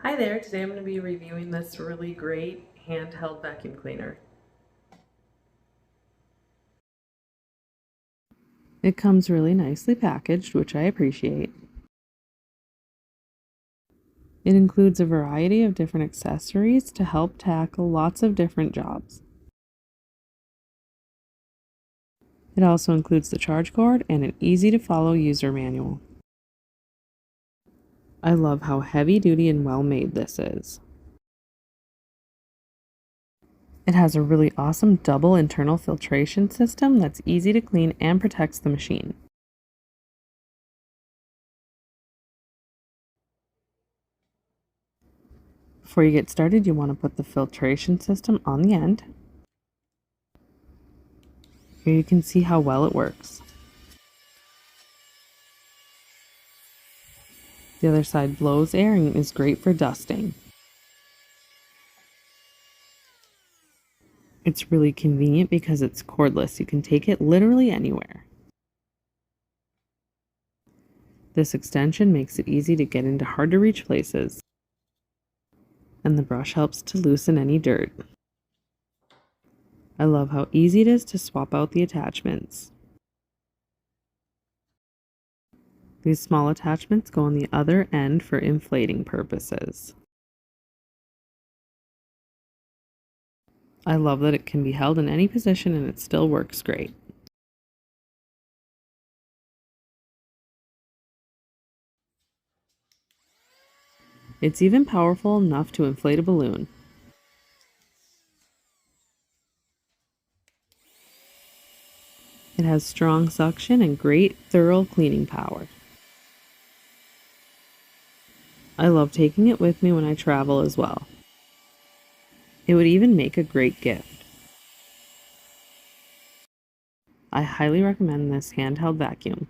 Hi there, today I'm going to be reviewing this really great handheld vacuum cleaner. It comes really nicely packaged, which I appreciate. It includes a variety of different accessories to help tackle lots of different jobs. It also includes the charge cord and an easy to follow user manual. I love how heavy duty and well made this is. It has a really awesome double internal filtration system that's easy to clean and protects the machine. Before you get started, you want to put the filtration system on the end. Here you can see how well it works. The other side blows air and is great for dusting. It's really convenient because it's cordless. You can take it literally anywhere. This extension makes it easy to get into hard to reach places, and the brush helps to loosen any dirt. I love how easy it is to swap out the attachments. These small attachments go on the other end for inflating purposes. I love that it can be held in any position and it still works great. It's even powerful enough to inflate a balloon. It has strong suction and great thorough cleaning power. I love taking it with me when I travel as well. It would even make a great gift. I highly recommend this handheld vacuum.